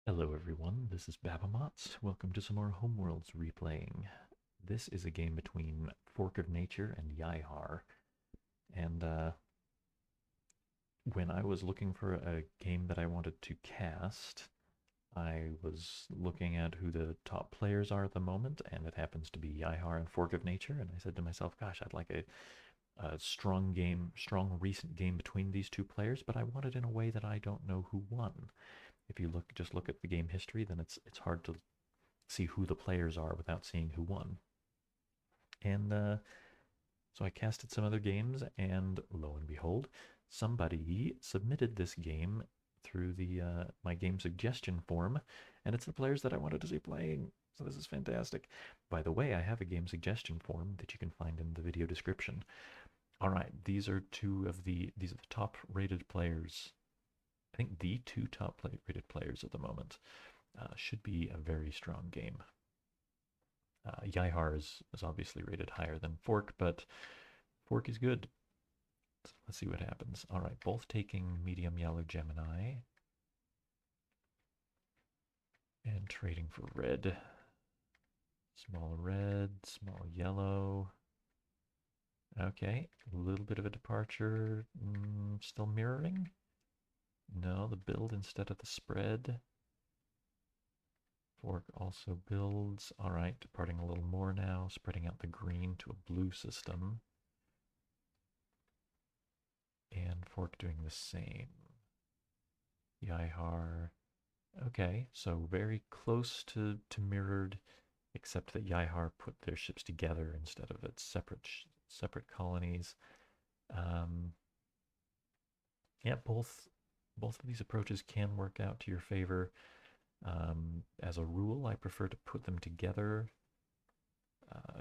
Hello everyone, this is Babamots. Welcome to some more Homeworlds replaying. This is a game between Fork of Nature and YaiHar. And when I was looking for a game that I wanted to cast, I was looking at who the top players are at the moment, and it happens to be YaiHar and Fork of Nature. And I said to myself, gosh, I'd like a strong game, strong recent game between these two players, but I want it in a way that I don't know who won. If you just look at the game history, then it's hard to see who the players are without seeing who won. And so I casted some other games, and lo and behold, somebody submitted this game through the my game suggestion form, and it's the players that I wanted to see playing. So this is fantastic. By the way, I have a game suggestion form that you can find in the video description. All right, these are these are the top rated players. I think the two top rated players at the moment. Should be a very strong game. YaiHar is obviously rated higher than Fork, but Fork is good. So let's see what happens. All right, both taking medium yellow Gemini and trading for red. Small red, small yellow. Okay, a little bit of a departure. Still mirroring? No, the build instead of the spread. Fork also builds. All right, departing a little more now, spreading out the green to a blue system. And Fork doing the same. YaiHar. Okay, so very close to mirrored, except that YaiHar put their ships together instead of its separate colonies. Um, yeah, both of these approaches can work out to your favor. As a rule, I prefer to put them together.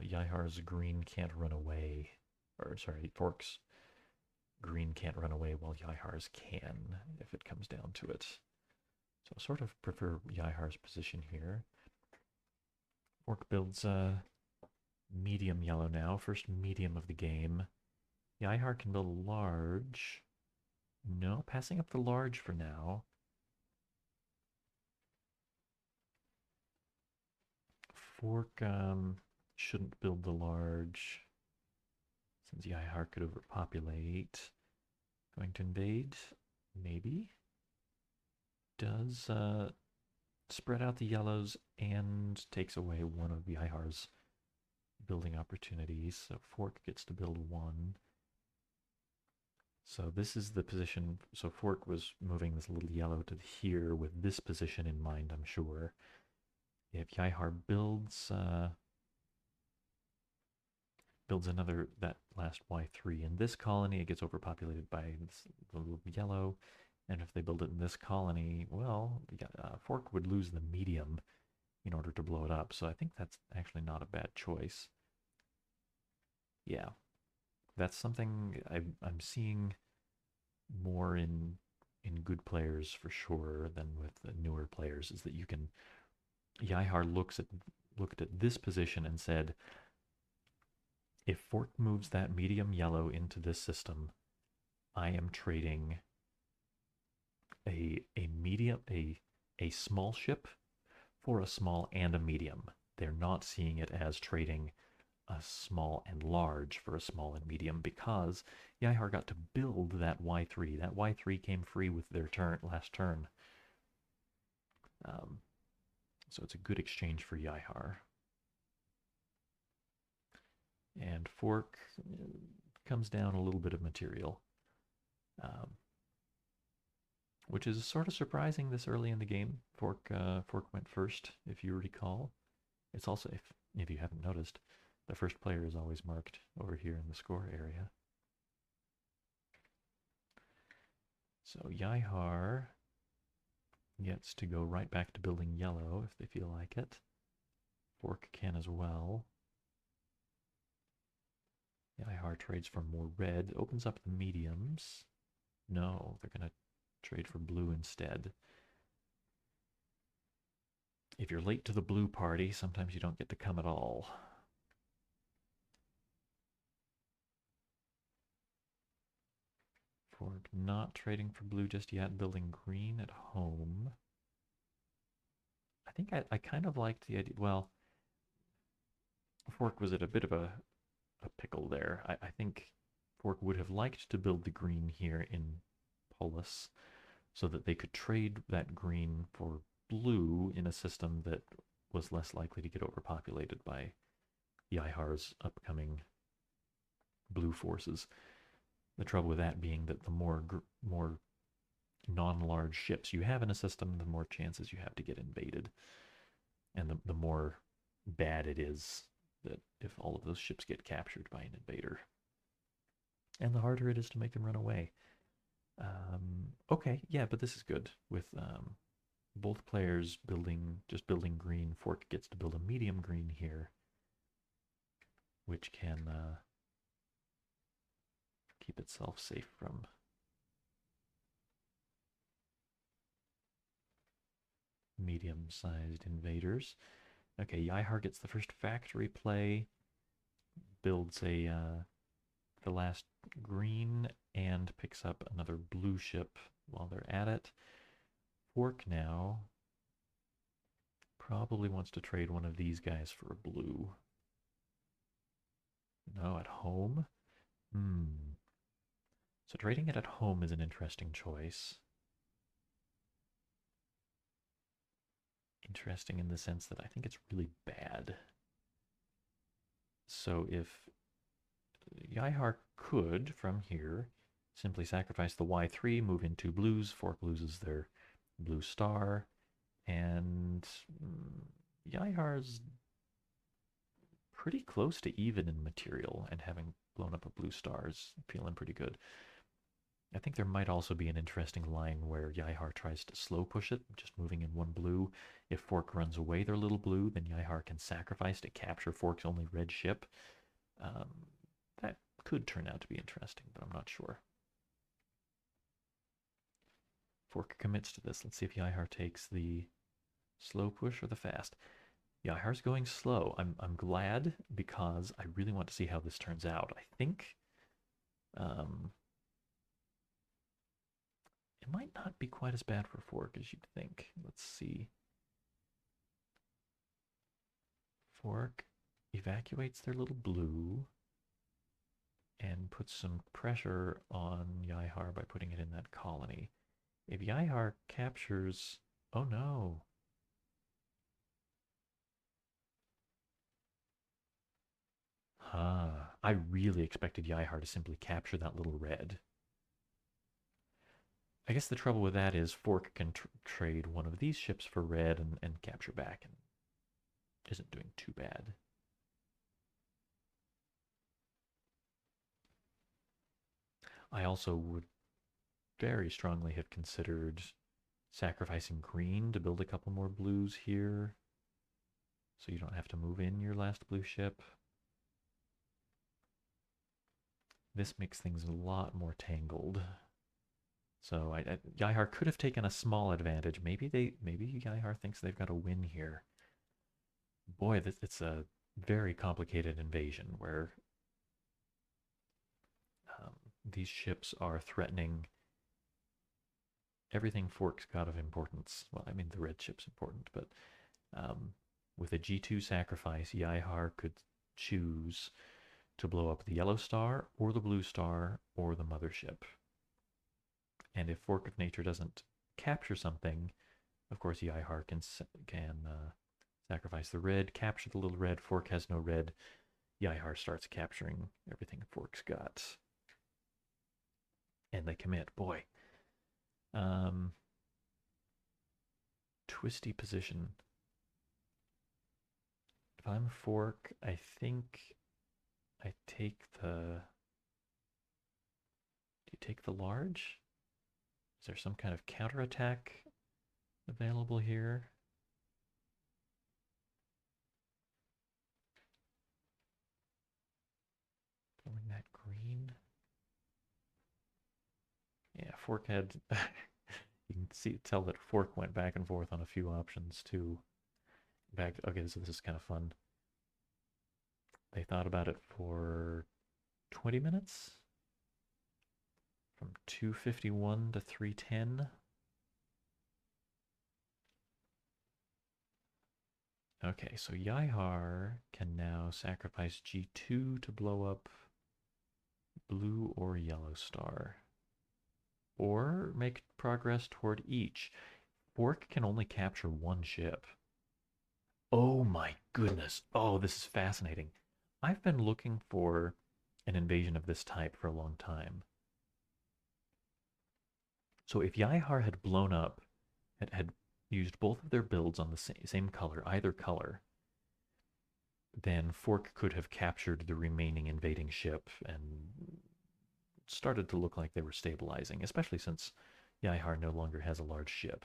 YaiHar's green can't run away, or sorry, Fork's green can't run away while YaiHar's can, if it comes down to it. So I sort of prefer YaiHar's position here. Fork builds medium yellow now, first medium of the game. YaiHar can build a large. No, passing up the large for now. Fork shouldn't build the large since YaiHar could overpopulate. Going to invade? Maybe. Does spread out the yellows and takes away one of YaiHar's building opportunities. So Fork gets to build one. So this is the position. So Fork was moving this little yellow to here with this position in mind, I'm sure. If YaiHar builds another, that last Y3 in this colony, it gets overpopulated by this little yellow. And if they build it in this colony, well, Fork would lose the medium in order to blow it up. So I think that's actually not a bad choice. Yeah, that's something I'm seeing more in good players for sure than with the newer players, is that you can YaiHar looked at this position and said, if Fork moves that medium yellow into this system, I am trading a medium a small ship for a small and a medium. They're not seeing it as trading a small and large for a small and medium because YaiHar got to build that Y3. That Y3 came free with their last turn. Um, so it's a good exchange for YaiHar. And Fork comes down a little bit of material, um, which is sort of surprising this early in the game. Fork went first, if you recall. It's also, if you haven't noticed, the first player is always marked over here in the score area. So YaiHar gets to go right back to building yellow if they feel like it. Fork can as well. YaiHar trades for more red, opens up the mediums. No, they're going to trade for blue instead. If you're late to the blue party, sometimes you don't get to come at all. Fork not trading for blue just yet, building green at home. think I kind of liked the idea. Well, Fork was at a bit of a pickle there. I think Fork would have liked to build the green here in Polis so that they could trade that green for blue in a system that was less likely to get overpopulated by YaiHar's upcoming blue forces. The trouble with that being that the more non-large ships you have in a system, the more chances you have to get invaded, and the more bad it is that if all of those ships get captured by an invader, and the harder it is to make them run away. Okay, yeah, but this is good with both players just building green. Fork gets to build a medium green here, which can keep itself safe from medium-sized invaders. Okay, YaiHar gets the first factory play, builds the last green, and picks up another blue ship while they're at it. Fork now probably wants to trade one of these guys for a blue. No, at home? So trading it at home is an interesting choice. Interesting in the sense that I think it's really bad. So if YaiHar could, from here, simply sacrifice the Y3, move in 2 blues, Fork loses their blue star, and YaiHar's pretty close to even in material, and having blown up a blue star is feeling pretty good. I think there might also be an interesting line where YaiHar tries to slow push it, just moving in 1 blue. If Fork runs away their little blue, then YaiHar can sacrifice to capture Fork's only red ship. That could turn out to be interesting, but I'm not sure. Fork commits to this. Let's see if YaiHar takes the slow push or the fast. YaiHar's going slow. I'm glad because I really want to see how this turns out. I think it might not be quite as bad for Fork as you'd think. Let's see. Fork evacuates their little blue and puts some pressure on YaiHar by putting it in that colony. If YaiHar captures... Oh no. I really expected YaiHar to simply capture that little red. I guess the trouble with that is Fork can trade one of these ships for red and capture back, and isn't doing too bad. I also would very strongly have considered sacrificing green to build a couple more blues here, so you don't have to move in your last blue ship. This makes things a lot more tangled. So YaiHar could have taken a small advantage. Maybe YaiHar thinks they've got a win here. Boy, it's a very complicated invasion where these ships are threatening everything Fork's got of importance. Well, I mean, the red ship's important, but with a G2 sacrifice, YaiHar could choose to blow up the yellow star or the blue star or the mothership. And if Fork of Nature doesn't capture something, of course YaiHar can sacrifice the red, capture the little red. Fork has no red. YaiHar starts capturing everything Fork's got. And they commit. Boy. Twisty position. If I'm Fork, I think I take the... Do you take the large? Is there some kind of counterattack available here? Going that green. Yeah, Fork had... you can tell that Fork went back and forth on a few options too. Okay, so this is kind of fun. They thought about it for 20 minutes? From 251 to 310? Okay, so YaiHar can now sacrifice G2 to blow up blue or yellow star. Or make progress toward each. Fork can only capture one ship. Oh my goodness. Oh, this is fascinating. I've been looking for an invasion of this type for a long time. So if YaiHar had blown up, had used both of their builds on the same color, either color, then Fork could have captured the remaining invading ship and started to look like they were stabilizing, especially since YaiHar no longer has a large ship.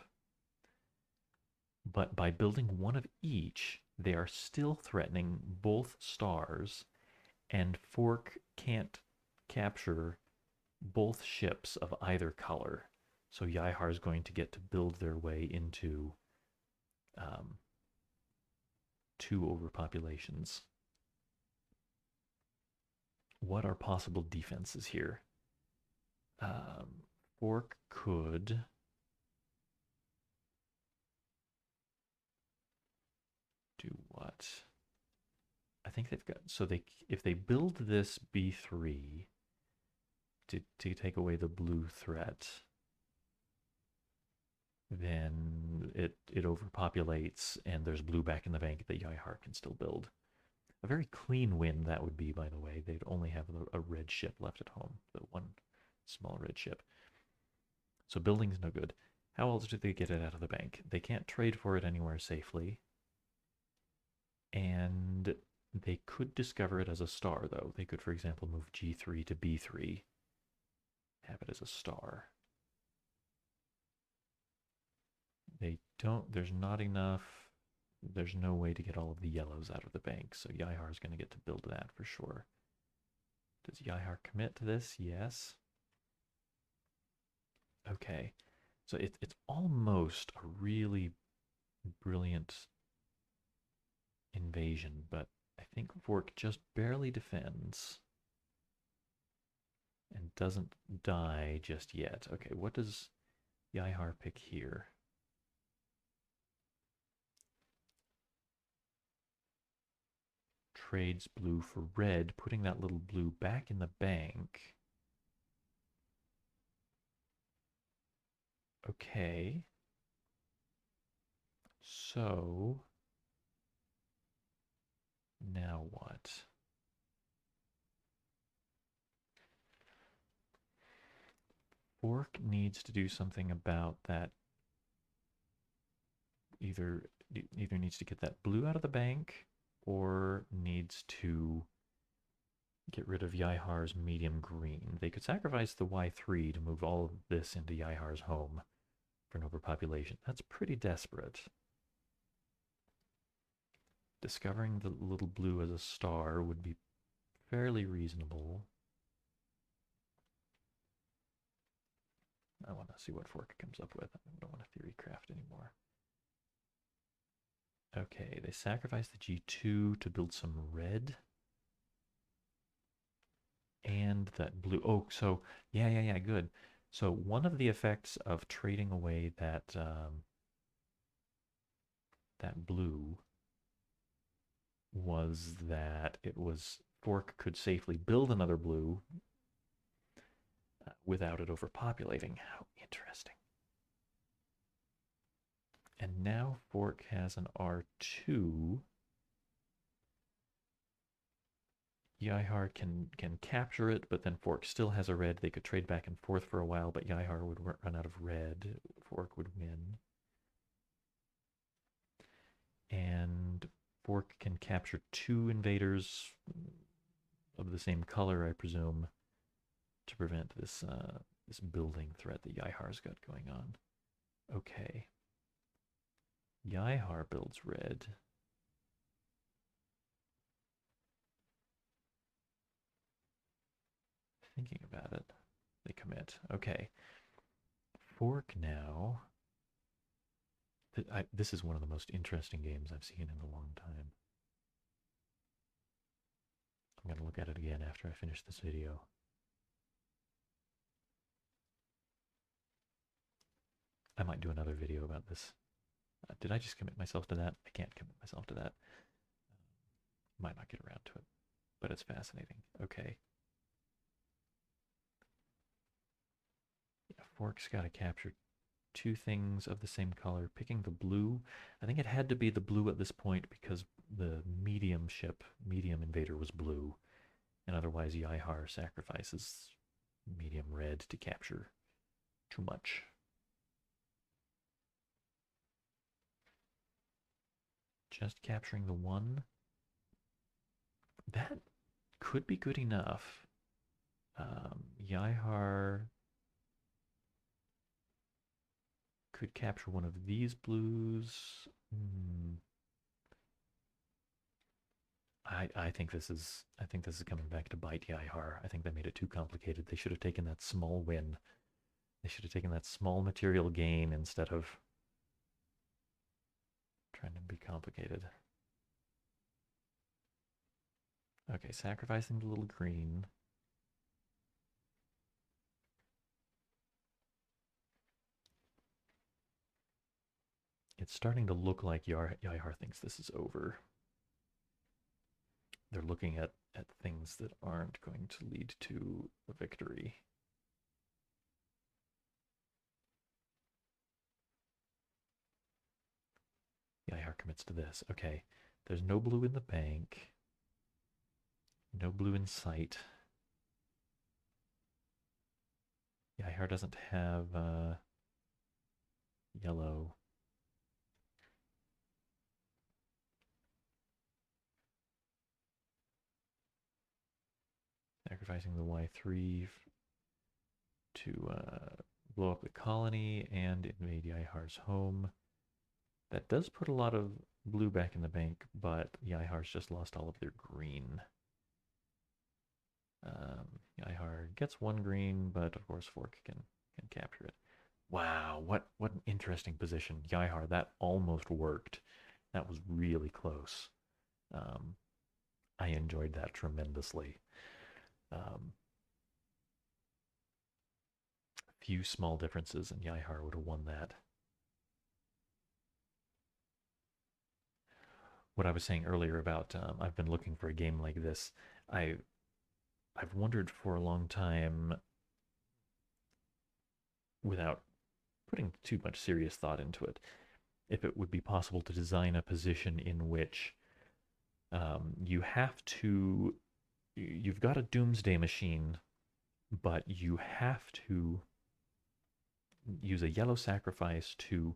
But by building one of each, they are still threatening both stars, and Fork can't capture both ships of either color. So YaiHar is going to get to build their way into um, two overpopulations. What are possible defenses here? Fork could do what? I think they've got, so they, if they build this B3 to take away the blue threat, then it overpopulates and there's blue back in the bank that YaiHar can still build. A very clean win that would be, by the way. They'd only have a red ship left at home, the one small red ship. So building's no good. How else do they get it out of the bank? They can't trade for it anywhere safely. And they could discover it as a star, though. They could, for example, move G3 to B3, have it as a star. They don't, there's not enough, there's no way to get all of the yellows out of the bank, so YaiHar is going to get to build that for sure. Does YaiHar commit to this? Yes. Okay, so it's almost a really brilliant invasion, but I think Fork just barely defends and doesn't die just yet. Okay, what does YaiHar pick here? Trades blue for red, putting that little blue back in the bank. Okay. So now what? Fork needs to do something about that. Either needs to get that blue out of the bank or needs to get rid of YaiHar's medium green. They could sacrifice the Y3 to move all of this into YaiHar's home for an overpopulation. That's pretty desperate. Discovering the little blue as a star would be fairly reasonable. I want to see what Fork comes up with. I don't want to theory craft anymore. Okay, they sacrifice the G2 to build some red. And that blue. Oh, so yeah, good. So one of the effects of trading away that that blue was that it was Fork could safely build another blue without it overpopulating. How interesting. And now Fork has an R2. YaiHar can capture it, but then Fork still has a red. They could trade back and forth for a while, but YaiHar would run out of red. Fork would win. And Fork can capture two invaders of the same color, I presume, to prevent this this building threat that YaiHar's got going on. Okay. YaiHar builds red. Thinking about it. They commit. Okay. Fork now. This is one of the most interesting games I've seen in a long time. I'm going to look at it again after I finish this video. I might do another video about this did I just commit myself to that? I can't commit myself to that. Might not get around to it, but it's fascinating. Okay. Yeah, fork's got to capture two things of the same color. Picking the blue, I think it had to be the blue at this point because the medium ship, medium invader, was blue, and otherwise YaiHar sacrifices medium red to capture too much. Just capturing the one. That could be good enough. YaiHar could capture one of these blues. I think this is coming back to bite YaiHar. I think they made it too complicated. They should have taken that small win. They should have taken that small material gain instead of trying to be complicated. Okay, sacrificing the little green. It's starting to look like YaiHar thinks this is over. They're looking at things that aren't going to lead to a victory. YaiHar commits to this. Okay, there's no blue in the bank. No blue in sight. YaiHar doesn't have yellow. Sacrificing the Y3 to blow up the colony and invade YaiHar's home. That does put a lot of blue back in the bank, but YaiHar's just lost all of their green. YaiHar gets one green, but of course Fork can capture it. Wow, what an interesting position. YaiHar, that almost worked. That was really close. I enjoyed that tremendously. Few small differences, and YaiHar would have won that. What I was saying earlier about I've been looking for a game like this. I've wondered for a long time, without putting too much serious thought into it, if it would be possible to design a position in which you've got a doomsday machine, but you have to use a yellow sacrifice to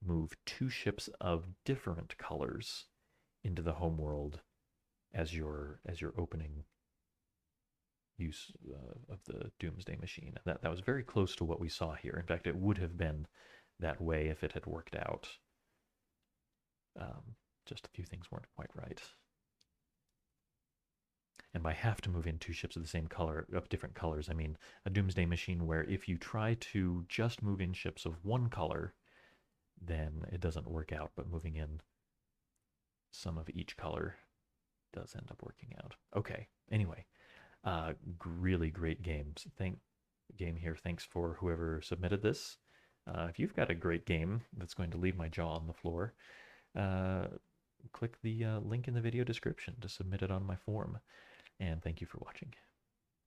move two ships of different colors into the homeworld as your opening use of the doomsday machine. That was very close to what we saw here. In fact, it would have been that way if it had worked out. Just a few things weren't quite right. And by have to move in two ships of the same color, of different colors, I mean a doomsday machine where if you try to just move in ships of one color, then it doesn't work out, but moving in some of each color does end up working out. Okay, anyway, really great games. Game here. Thanks for whoever submitted this. If you've got a great game that's going to leave my jaw on the floor, click the link in the video description to submit it on my form. And thank you for watching.